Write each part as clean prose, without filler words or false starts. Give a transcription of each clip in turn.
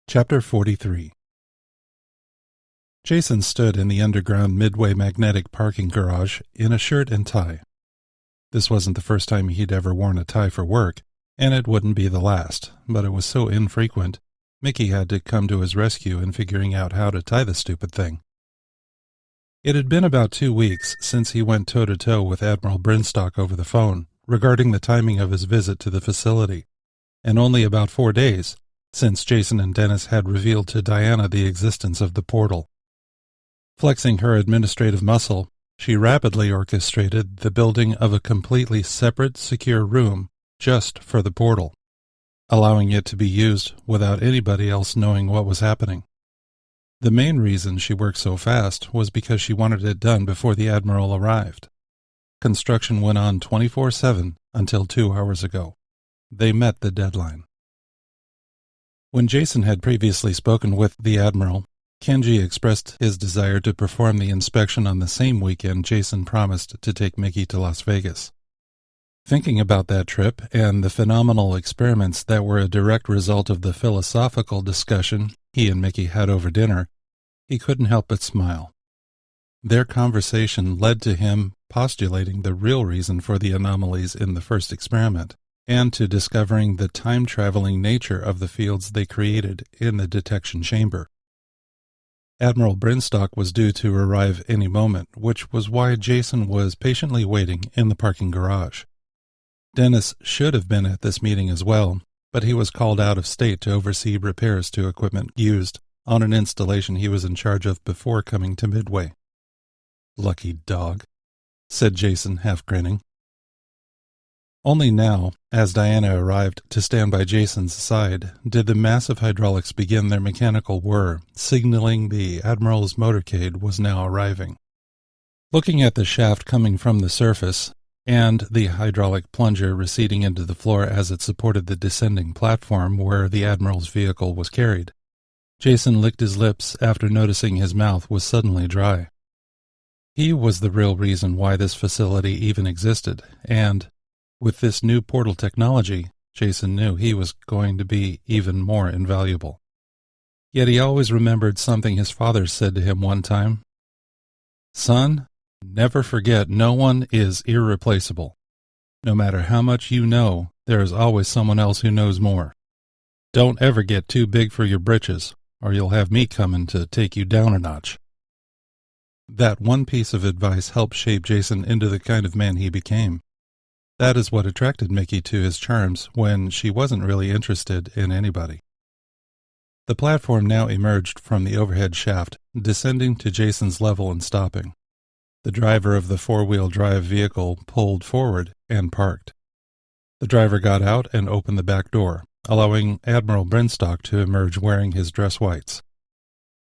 Chapter 43. Jason stood in the underground Midway magnetic parking garage in a shirt and tie. This wasn't the first time he'd ever worn a tie for work, and it wouldn't be the last, but it was so infrequent, Mickey had to come to his rescue in figuring out how to tie the stupid thing. It had been about 2 weeks since he went toe-to-toe with Admiral Brinstock over the phone regarding the timing of his visit to the facility, and only about 4 days since Jason and Dennis had revealed to Diana the existence of the portal. Flexing her administrative muscle, she rapidly orchestrated the building of a completely separate, secure room just for the portal, allowing it to be used without anybody else knowing what was happening. The main reason she worked so fast was because she wanted it done before the Admiral arrived. Construction went on 24/7 until 2 hours ago. They met the deadline. When Jason had previously spoken with the Admiral, Kenji expressed his desire to perform the inspection on the same weekend Jason promised to take Mickey to Las Vegas. Thinking about that trip and the phenomenal experiments that were a direct result of the philosophical discussion he and Mickey had over dinner, he couldn't help but smile. Their conversation led to him postulating the real reason for the anomalies in the first experiment, and to discovering the time-traveling nature of the fields they created in the detection chamber. Admiral Brinstock was due to arrive any moment, which was why Jason was patiently waiting in the parking garage. Dennis should have been at this meeting as well, but he was called out of state to oversee repairs to equipment used on an installation he was in charge of before coming to Midway. "Lucky dog," said Jason, half grinning. Only now, as Diana arrived to stand by Jason's side, did the massive hydraulics begin their mechanical whir, signaling the Admiral's motorcade was now arriving. Looking at the shaft coming from the surface, and the hydraulic plunger receding into the floor as it supported the descending platform where the Admiral's vehicle was carried, Jason licked his lips after noticing his mouth was suddenly dry. He was the real reason why this facility even existed, and with this new portal technology, Jason knew he was going to be even more invaluable. Yet he always remembered something his father said to him one time. "Son, never forget no one is irreplaceable. No matter how much you know, there is always someone else who knows more. Don't ever get too big for your britches, or you'll have me coming to take you down a notch." That one piece of advice helped shape Jason into the kind of man he became. That is what attracted Mickey to his charms when she wasn't really interested in anybody. The platform now emerged from the overhead shaft, descending to Jason's level and stopping. The driver of the four-wheel drive vehicle pulled forward and parked. The driver got out and opened the back door, allowing Admiral Brinstock to emerge wearing his dress whites.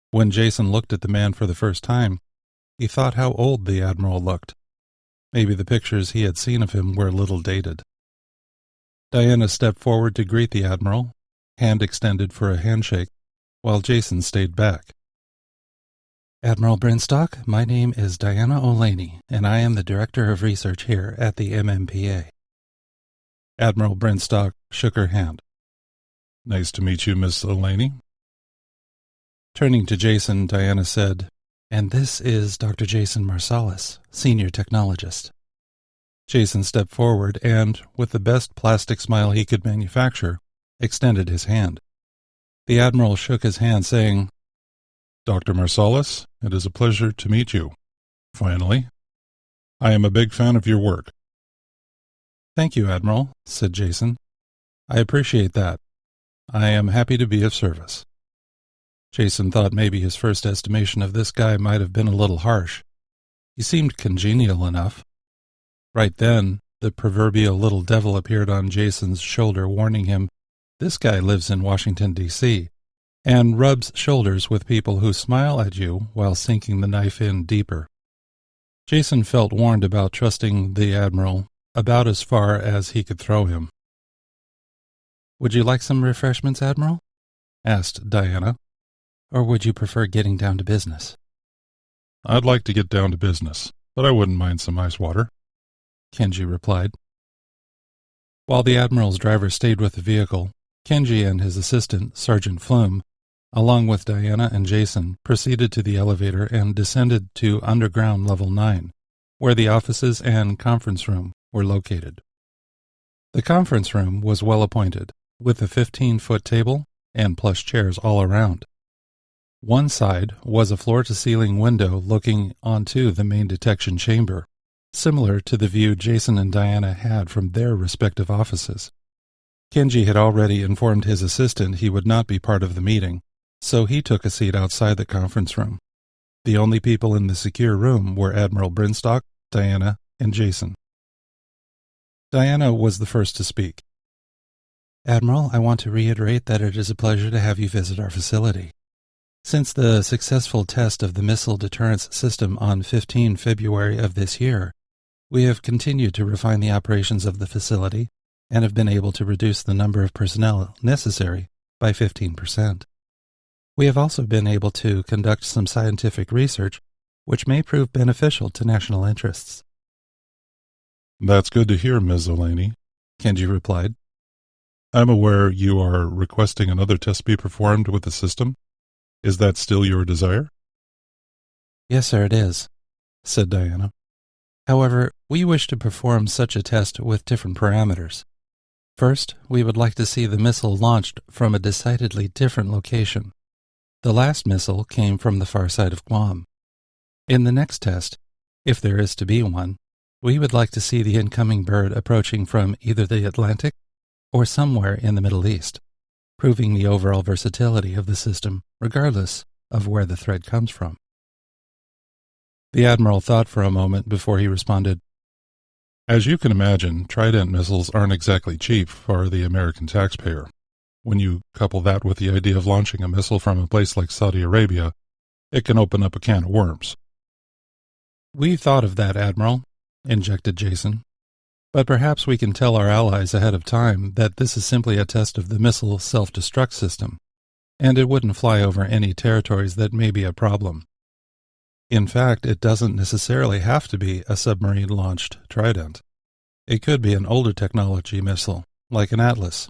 When Jason looked at the man for the first time, he thought how old the Admiral looked. Maybe the pictures he had seen of him were a little dated. Diana stepped forward to greet the Admiral, hand extended for a handshake, while Jason stayed back. "Admiral Brinstock, my name is Diana Olaney, and I am the Director of Research here at the MMPA. Admiral Brinstock shook her hand. "Nice to meet you, Miss Olaney." Turning to Jason, Diana said, "And this is Dr. Jason Marsalis, Senior Technologist." Jason stepped forward and, with the best plastic smile he could manufacture, extended his hand. The Admiral shook his hand, saying, "Dr. Marsalis, it is a pleasure to meet you. Finally. I am a big fan of your work." "Thank you, Admiral," said Jason. "I appreciate that. I am happy to be of service." Jason thought maybe his first estimation of this guy might have been a little harsh. He seemed congenial enough. Right then, the proverbial little devil appeared on Jason's shoulder, warning him, "This guy lives in Washington, D.C., and rubs shoulders with people who smile at you while sinking the knife in deeper." Jason felt warned about trusting the Admiral about as far as he could throw him. "Would you like some refreshments, Admiral?" asked Diana. "Or would you prefer getting down to business?" "I'd like to get down to business, but I wouldn't mind some ice water," Kenji replied. While the Admiral's driver stayed with the vehicle, Kenji and his assistant, Sergeant Flume, along with Diana and Jason, proceeded to the elevator and descended to underground level 9, where the offices and conference room were located. The conference room was well appointed, with a 15-foot table and plush chairs all around. One side was a floor-to-ceiling window looking onto the main detection chamber, similar to the view Jason and Diana had from their respective offices. Kenji had already informed his assistant he would not be part of the meeting, so he took a seat outside the conference room. The only people in the secure room were Admiral Brinstock, Diana, and Jason. Diana was the first to speak. Admiral, I want to reiterate that it is a pleasure to have you visit our facility. Since the successful test of the missile deterrence system on 15 February of this year, we have continued to refine the operations of the facility and have been able to reduce the number of personnel necessary by 15%. We have also been able to conduct some scientific research which may prove beneficial to national interests. That's good to hear, Ms. Olaney, Kenji replied. I'm aware you are requesting another test be performed with the system. Is that still your desire? Yes, sir, it is, said Diana. However, we wish to perform such a test with different parameters. First, we would like to see the missile launched from a decidedly different location. The last missile came from the far side of Guam. In the next test, if there is to be one, we would like to see the incoming bird approaching from either the Atlantic or somewhere in the Middle East, proving the overall versatility of the system regardless of where the threat comes from. The Admiral thought for a moment before he responded, As you can imagine, Trident missiles aren't exactly cheap for the American taxpayer. When you couple that with the idea of launching a missile from a place like Saudi Arabia, it can open up a can of worms. We thought of that, Admiral, injected Jason. But perhaps we can tell our allies ahead of time that this is simply a test of the missile self-destruct system, and it wouldn't fly over any territories that may be a problem. In fact, it doesn't necessarily have to be a submarine-launched Trident. It could be an older technology missile, like an Atlas.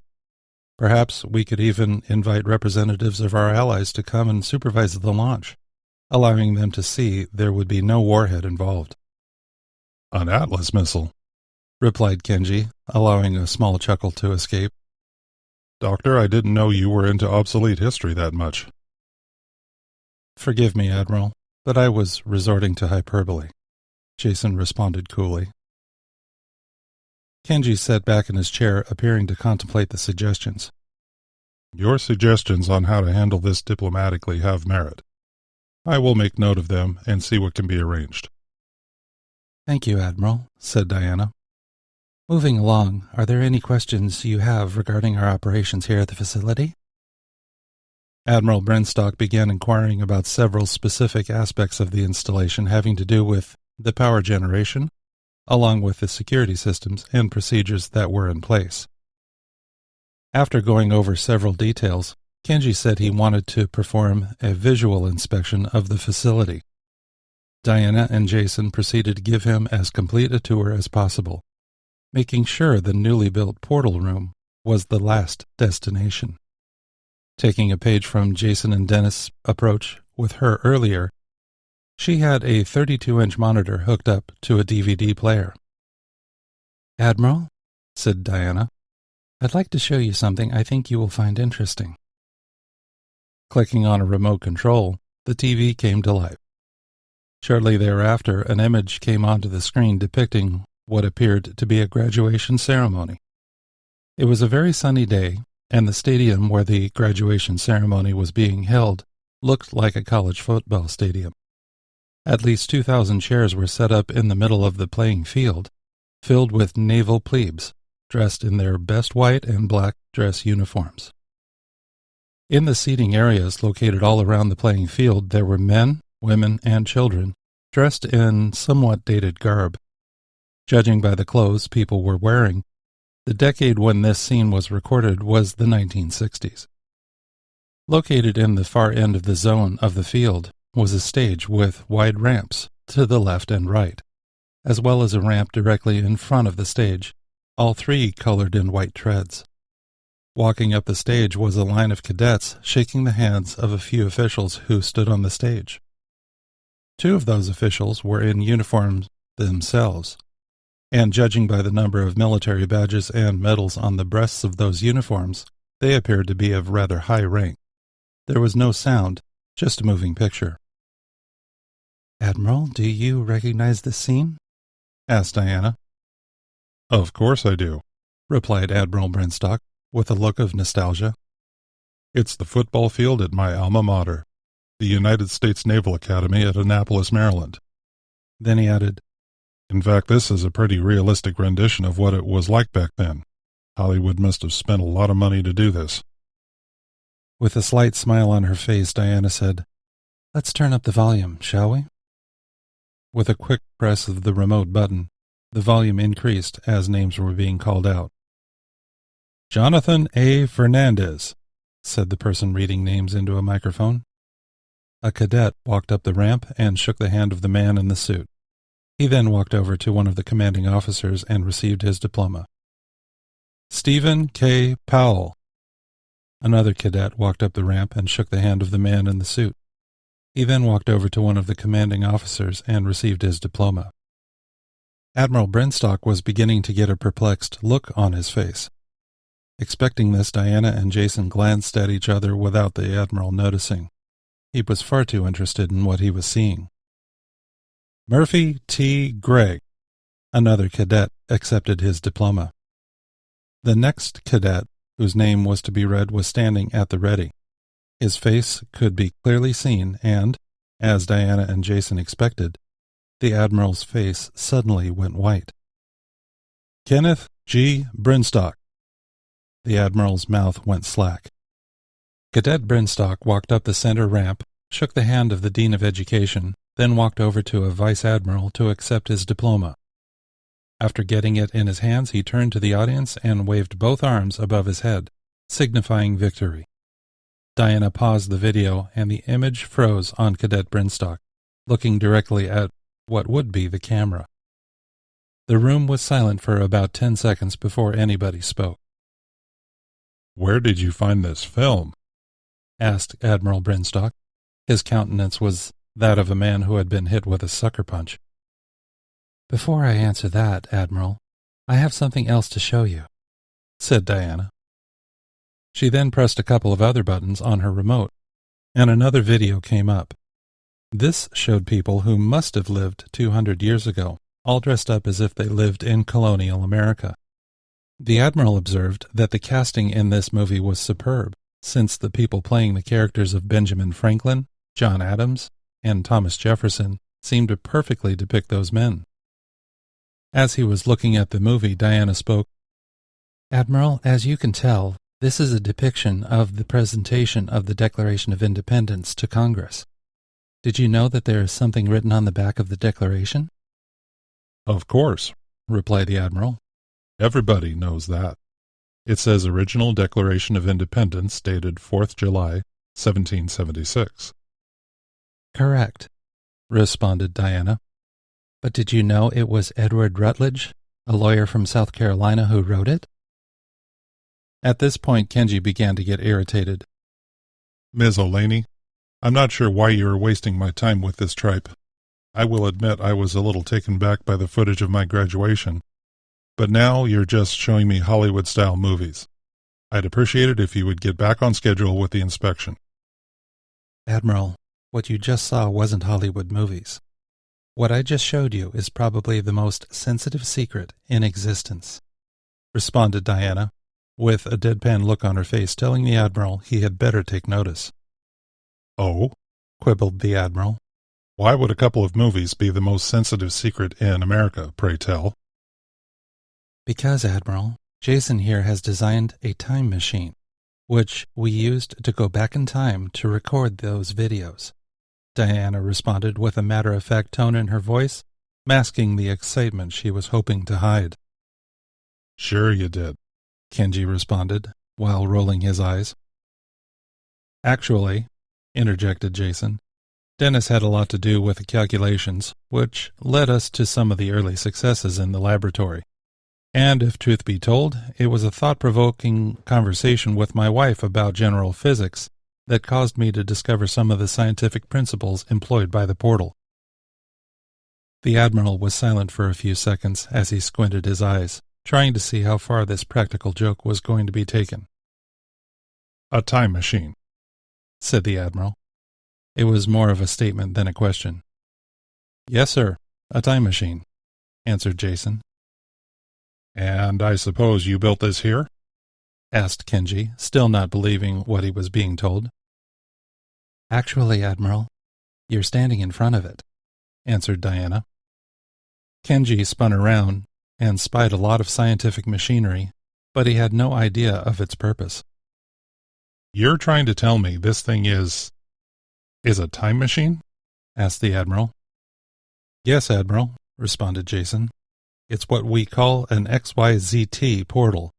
Perhaps we could even invite representatives of our allies to come and supervise the launch, allowing them to see there would be no warhead involved. An Atlas missile, replied Kenji, allowing a small chuckle to escape. Doctor, I didn't know you were into obsolete history that much. Forgive me, Admiral, but I was resorting to hyperbole, Jason responded coolly. Kenji sat back in his chair, appearing to contemplate the suggestions. Your suggestions on how to handle this diplomatically have merit. I will make note of them and see what can be arranged. Thank you, Admiral, said Diana. Moving along, are there any questions you have regarding our operations here at the facility? Admiral Brinstock began inquiring about several specific aspects of the installation having to do with the power generation, along with the security systems and procedures that were in place. After going over several details, Kenji said he wanted to perform a visual inspection of the facility. Diana and Jason proceeded to give him as complete a tour as possible, making sure the newly built portal room was the last destination. Taking a page from Jason and Dennis' approach with her earlier, she had a 32-inch monitor hooked up to a DVD player. Admiral, said Diana, I'd like to show you something I think you will find interesting. Clicking on a remote control, the TV came to life. Shortly thereafter, an image came onto the screen depicting what appeared to be a graduation ceremony. It was a very sunny day, and the stadium where the graduation ceremony was being held looked like a college football stadium. At least 2,000 chairs were set up in the middle of the playing field, filled with naval plebes, dressed in their best white and black dress uniforms. In the seating areas located all around the playing field, there were men, women, and children, dressed in somewhat dated garb. Judging by the clothes people were wearing, the decade when this scene was recorded was the 1960s. Located in the far end of the zone of the field was a stage with wide ramps to the left and right, as well as a ramp directly in front of the stage, all three colored in white treads. Walking up the stage was a line of cadets shaking the hands of a few officials who stood on the stage. 2 of those officials were in uniform themselves, and judging by the number of military badges and medals on the breasts of those uniforms, they appeared to be of rather high rank. There was no sound, just a moving picture. "Admiral, do you recognize this scene?" asked Diana. Of course I do, replied Admiral Brinstock, with a look of nostalgia. It's the football field at my alma mater, the United States Naval Academy at Annapolis, Maryland. Then he added, In fact, this is a pretty realistic rendition of what it was like back then. Hollywood must have spent a lot of money to do this. With a slight smile on her face, Diana said, "Let's turn up the volume, shall we?" With a quick press of the remote button, the volume increased as names were being called out. "Jonathan A. Fernandez," said the person reading names into a microphone. A cadet walked up the ramp and shook the hand of the man in the suit. He then walked over to one of the commanding officers and received his diploma. "Stephen K. Powell." Another cadet walked up the ramp and shook the hand of the man in the suit. He then walked over to one of the commanding officers and received his diploma. Admiral Brinstock was beginning to get a perplexed look on his face. Expecting this, Diana and Jason glanced at each other without the Admiral noticing. He was far too interested in what he was seeing. "Murphy T. Gregg." Another cadet accepted his diploma. The next cadet, whose name was to be read, was standing at the ready. His face could be clearly seen, and, as Diana and Jason expected, the Admiral's face suddenly went white. "Kenneth G. Brinstock." The Admiral's mouth went slack. Cadet Brinstock walked up the center ramp, shook the hand of the Dean of Education, then walked over to a Vice Admiral to accept his diploma. After getting it in his hands, he turned to the audience and waved both arms above his head, signifying victory. Diana paused the video, and the image froze on Cadet Brinstock, looking directly at what would be the camera. The room was silent for about 10 seconds before anybody spoke. "Where did you find this film?" asked Admiral Brinstock. His countenance was that of a man who had been hit with a sucker punch. "Before I answer that, Admiral, I have something else to show you," said Diana. She then pressed a couple of other buttons on her remote, and another video came up. This showed people who must have lived 200 years ago, all dressed up as if they lived in colonial America. The Admiral observed that the casting in this movie was superb, since the people playing the characters of Benjamin Franklin, John Adams, and Thomas Jefferson seemed to perfectly depict those men. As he was looking at the movie, Diana spoke. "Admiral, as you can tell, this is a depiction of the presentation of the Declaration of Independence to Congress. Did you know that there is something written on the back of the Declaration?" "Of course," replied the Admiral. "Everybody knows that. It says Original Declaration of Independence dated 4th July, 1776. "Correct," responded Diana. "But did you know it was Edward Rutledge, a lawyer from South Carolina, who wrote it?" At this point, Kenji began to get irritated. "Ms. Olaney, I'm not sure why you are wasting my time with this tripe. I will admit I was a little taken back by the footage of my graduation, but now you're just showing me Hollywood-style movies. I'd appreciate it if you would get back on schedule with the inspection." "Admiral, what you just saw wasn't Hollywood movies. What I just showed you is probably the most sensitive secret in existence," responded Diana, with a deadpan look on her face, telling the Admiral he had better take notice. "Oh?" quibbled the Admiral. "Why would a couple of movies be the most sensitive secret in America, pray tell?" "Because, Admiral, Jason here has designed a time machine, which we used to go back in time to record those videos," Diana responded with a matter-of-fact tone in her voice, masking the excitement she was hoping to hide. "Sure you did," Kenji responded, while rolling his eyes. "Actually," interjected Jason, "Dennis had a lot to do with the calculations, which led us to some of the early successes in the laboratory. And if truth be told, it was a thought-provoking conversation with my wife about general physics that caused me to discover some of the scientific principles employed by the portal. The Admiral was silent for a few seconds as he squinted his eyes, trying to see how far this practical joke was going to be taken. A time machine, said the Admiral. It was more of a statement than a question. Yes, sir, a time machine, answered Jason. And I suppose you built this here? Asked Kenji, still not believing what he was being told. Actually, Admiral, you're standing in front of it, answered Diana. Kenji spun around and spied a lot of scientific machinery, but he had no idea of its purpose. You're trying to tell me this thing is a time machine? Asked the Admiral. Yes, Admiral, responded Jason. It's what we call an XYZT portal.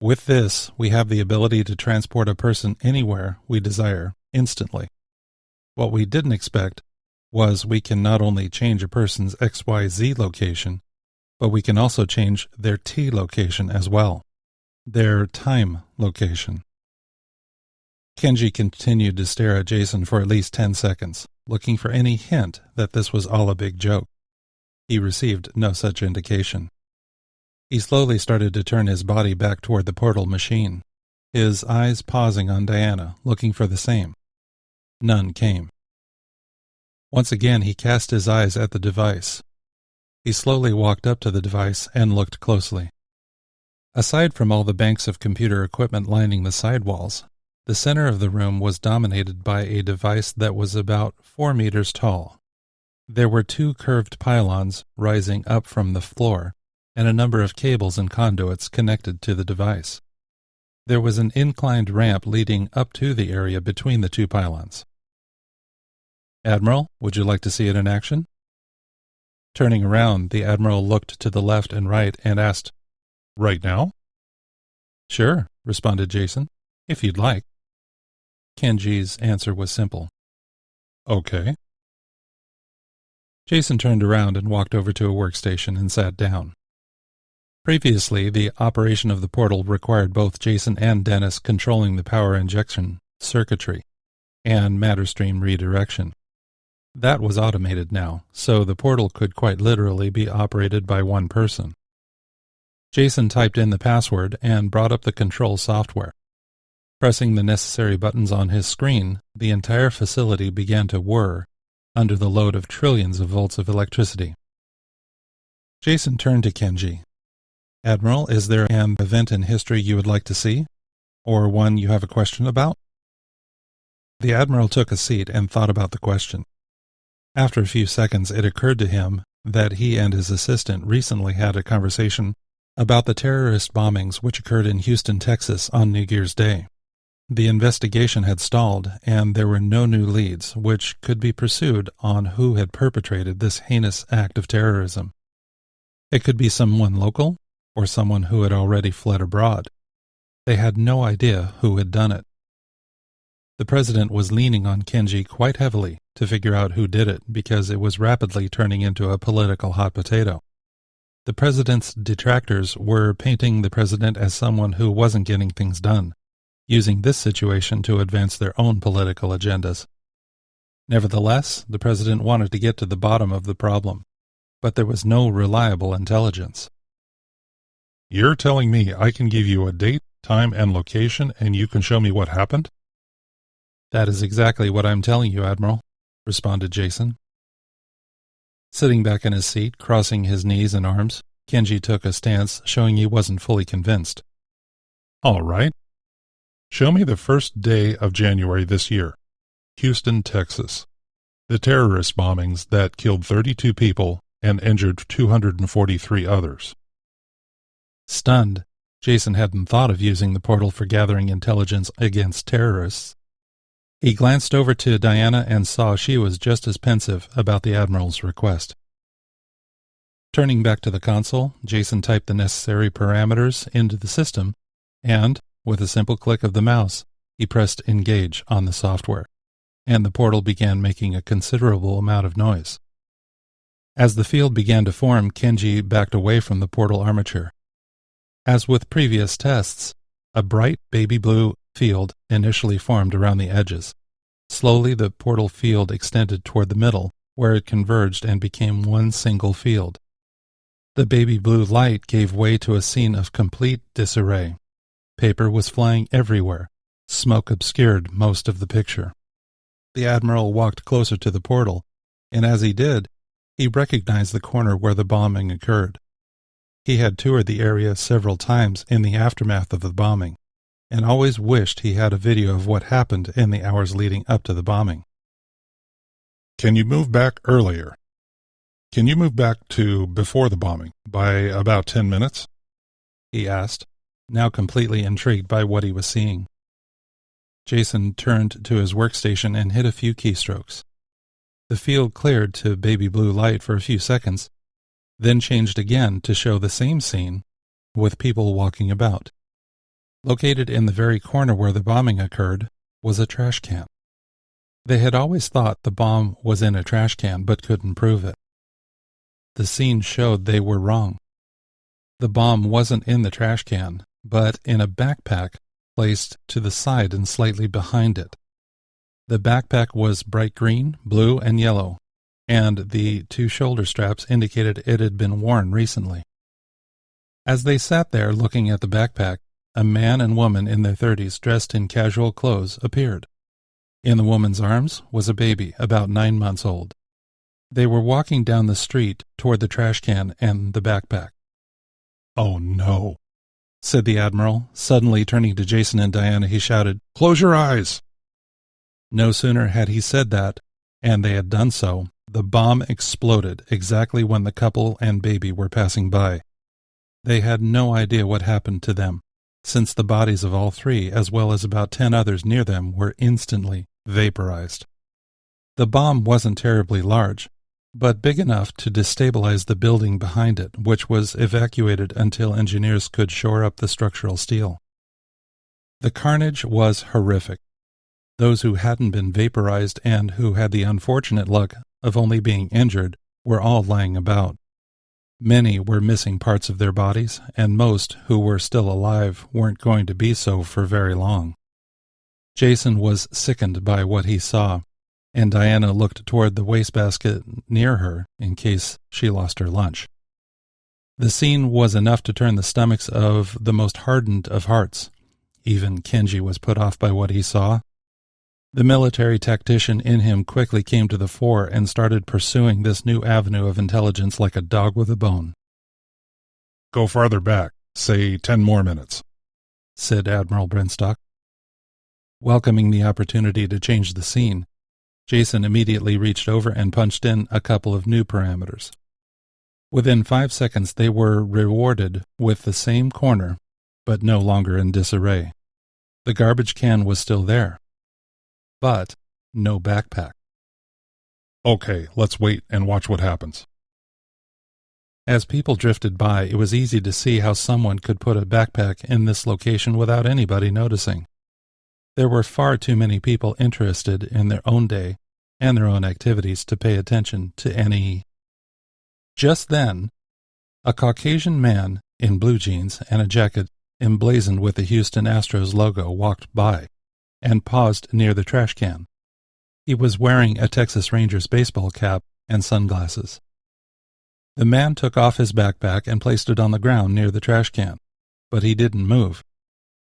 With this, we have the ability to transport a person anywhere we desire, instantly. What we didn't expect was we can not only change a person's XYZ location, but we can also change their T location as well, their time location. Kenji continued to stare at Jason for at least 10 seconds, looking for any hint that this was all a big joke. He received no such indication. He slowly started to turn his body back toward the portal machine, his eyes pausing on Diana, looking for the same. None came. Once again he cast his eyes at the device. He slowly walked up to the device and looked closely. Aside from all the banks of computer equipment lining the side walls, the center of the room was dominated by a device that was about 4 meters tall. There were 2 curved pylons rising up from the floor, and a number of cables and conduits connected to the device. There was an inclined ramp leading up to the area between the 2 pylons. Admiral, would you like to see it in action? Turning around, the Admiral looked to the left and right and asked, Right now? Sure, responded Jason, if you'd like. Kenji's answer was simple. Okay. Jason turned around and walked over to a workstation and sat down. Previously, the operation of the portal required both Jason and Dennis controlling the power injection circuitry and matter stream redirection. That was automated now, so the portal could quite literally be operated by one person. Jason typed in the password and brought up the control software. Pressing the necessary buttons on his screen, the entire facility began to whir under the load of trillions of volts of electricity. Jason turned to Kenji. Admiral, is there an event in history you would like to see? Or one you have a question about? The Admiral took a seat and thought about the question. After a few seconds, it occurred to him that he and his assistant recently had a conversation about the terrorist bombings which occurred in Houston, Texas on New Year's Day. The investigation had stalled, and there were no new leads which could be pursued on who had perpetrated this heinous act of terrorism. It could be someone local, or someone who had already fled abroad. They had no idea who had done it. The President was leaning on Kenji quite heavily to figure out who did it because it was rapidly turning into a political hot potato. The President's detractors were painting the President as someone who wasn't getting things done, using this situation to advance their own political agendas. Nevertheless, the President wanted to get to the bottom of the problem, but there was no reliable intelligence. You're telling me I can give you a date, time, and location, and you can show me what happened? That is exactly what I'm telling you, Admiral, responded Jason. Sitting back in his seat, crossing his knees and arms, Kenji took a stance showing he wasn't fully convinced. All right. Show me the first day of January this year. Houston, Texas. The terrorist bombings that killed 32 people and injured 243 others. Stunned, Jason hadn't thought of using the portal for gathering intelligence against terrorists. He glanced over to Diana and saw she was just as pensive about the Admiral's request. Turning back to the console, Jason typed the necessary parameters into the system, and, with a simple click of the mouse, he pressed Engage on the software, and the portal began making a considerable amount of noise. As the field began to form, Kenji backed away from the portal armature, As with previous tests, a bright baby blue field initially formed around the edges. Slowly the portal field extended toward the middle, where it converged and became one single field. The baby blue light gave way to a scene of complete disarray. Paper was flying everywhere. Smoke obscured most of the picture. The Admiral walked closer to the portal, and as he did, he recognized the corner where the bombing occurred. He had toured the area several times in the aftermath of the bombing, and always wished he had a video of what happened in the hours leading up to the bombing. Can you move back earlier? Can you move back to before the bombing, by about 10 minutes? He asked, now completely intrigued by what he was seeing. Jason turned to his workstation and hit a few keystrokes. The field cleared to baby blue light for a few seconds, then changed again to show the same scene, with people walking about. Located in the very corner where the bombing occurred was a trash can. They had always thought the bomb was in a trash can, but couldn't prove it. The scene showed they were wrong. The bomb wasn't in the trash can, but in a backpack placed to the side and slightly behind it. The backpack was bright green, blue, and yellow, and the two shoulder straps indicated it had been worn recently. As they sat there looking at the backpack, a man and woman in their 30s dressed in casual clothes appeared. In the woman's arms was a baby about 9 months old. They were walking down the street toward the trash can and the backpack. "Oh no," said the Admiral. Suddenly turning to Jason and Diana, he shouted, "Close your eyes!" No sooner had he said that, and they had done so, the bomb exploded exactly when the couple and baby were passing by. They had no idea what happened to them, since the bodies of all three, as well as about 10 others near them, were instantly vaporized. The bomb wasn't terribly large, but big enough to destabilize the building behind it, which was evacuated until engineers could shore up the structural steel. The carnage was horrific. Those who hadn't been vaporized and who had the unfortunate luck of only being injured were all lying about. Many were missing parts of their bodies, and most who were still alive weren't going to be so for very long. Jason was sickened by what he saw, and Diana looked toward the wastebasket near her in case she lost her lunch. The scene was enough to turn the stomachs of the most hardened of hearts. Even Kenji was put off by what he saw. The military tactician in him quickly came to the fore and started pursuing this new avenue of intelligence like a dog with a bone. "Go farther back, say 10 more minutes," said Admiral Brenstock. Welcoming the opportunity to change the scene, Jason immediately reached over and punched in a couple of new parameters. Within 5 seconds they were rewarded with the same corner, but no longer in disarray. The garbage can was still there, but no backpack. "Okay, let's wait and watch what happens." As people drifted by, it was easy to see how someone could put a backpack in this location without anybody noticing. There were far too many people interested in their own day and their own activities to pay attention to any. Just then, a Caucasian man in blue jeans and a jacket emblazoned with the Houston Astros logo walked by and paused near the trash can. He was wearing a Texas Rangers baseball cap and sunglasses. The man took off his backpack and placed it on the ground near the trash can, but he didn't move.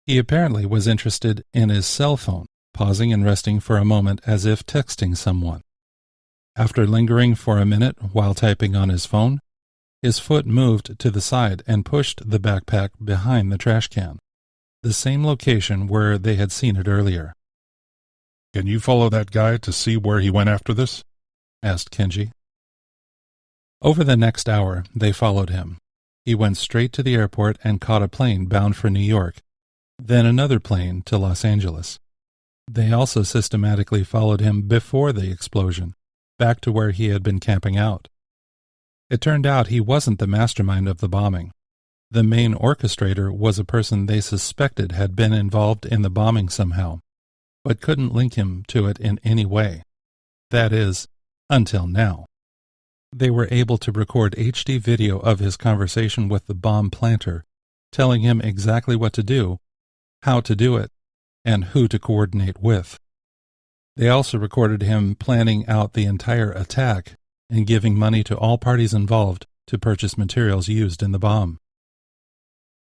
He apparently was interested in his cell phone, pausing and resting for a moment as if texting someone. After lingering for a minute while typing on his phone, his foot moved to the side and pushed the backpack behind the trash can, the same location where they had seen it earlier. "Can you follow that guy to see where he went after this?" asked Kenji. Over the next hour, they followed him. He went straight to the airport and caught a plane bound for New York, then another plane to Los Angeles. They also systematically followed him before the explosion, back to where he had been camping out. It turned out he wasn't the mastermind of the bombing. The main orchestrator was a person they suspected had been involved in the bombing somehow, but couldn't link him to it in any way. That is, until now. They were able to record HD video of his conversation with the bomb planter, telling him exactly what to do, how to do it, and who to coordinate with. They also recorded him planning out the entire attack and giving money to all parties involved to purchase materials used in the bomb.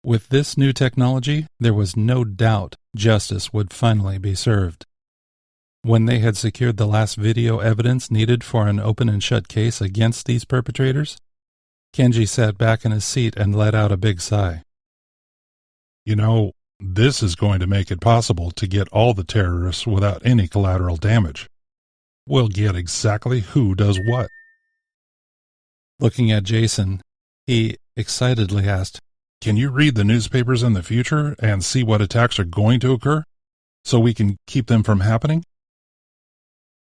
With this new technology, there was no doubt justice would finally be served. When they had secured the last video evidence needed for an open and shut case against these perpetrators, Kenji sat back in his seat and let out a big sigh. You know, this is going to make it possible to get all the terrorists without any collateral damage. We'll get exactly who does what. Looking at Jason, he excitedly asked, Can you read the newspapers in the future and see what attacks are going to occur, so we can keep them from happening?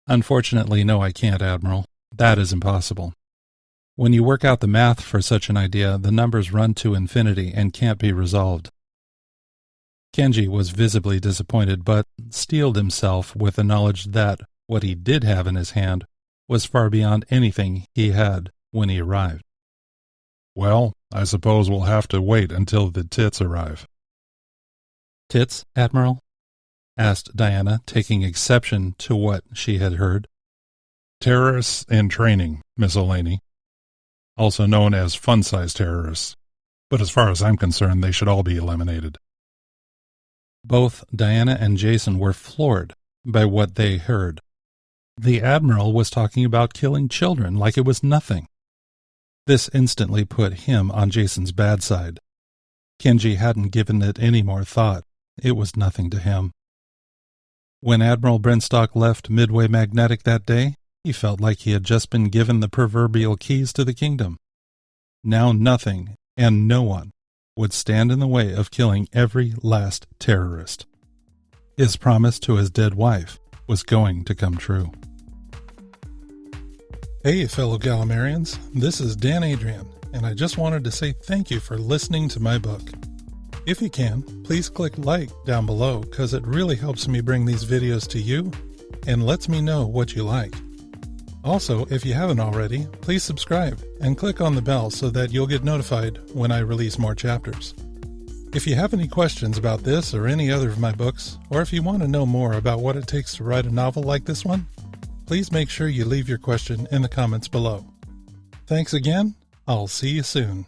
Unfortunately, no, I can't, Admiral. That is impossible. When you work out the math for such an idea, the numbers run to infinity and can't be resolved. Kenji was visibly disappointed, but steeled himself with the knowledge that what he did have in his hand was far beyond anything he had when he arrived. Well, I suppose we'll have to wait until the tits arrive. Tits, Admiral? Asked Diana, taking exception to what she had heard. Terrorists in training, Miss Olaney. Also known as fun-sized terrorists. But as far as I'm concerned, they should all be eliminated. Both Diana and Jason were floored by what they heard. The Admiral was talking about killing children like it was nothing. This instantly put him on Jason's bad side. Kenji hadn't given it any more thought. It was nothing to him. When Admiral Brenstock left Midway Magnetic that day, he felt like he had just been given the proverbial keys to the kingdom. Now nothing and no one would stand in the way of killing every last terrorist. His promise to his dead wife was going to come true. Hey, fellow Galimarians, this is Dan Adrian, and I just wanted to say thank you for listening to my book. If you can, please click like down below because it really helps me bring these videos to you and lets me know what you like. Also, if you haven't already, please subscribe and click on the bell so that you'll get notified when I release more chapters. If you have any questions about this or any other of my books, or if you want to know more about what it takes to write a novel like this one, please make sure you leave your question in the comments below. Thanks again. I'll see you soon.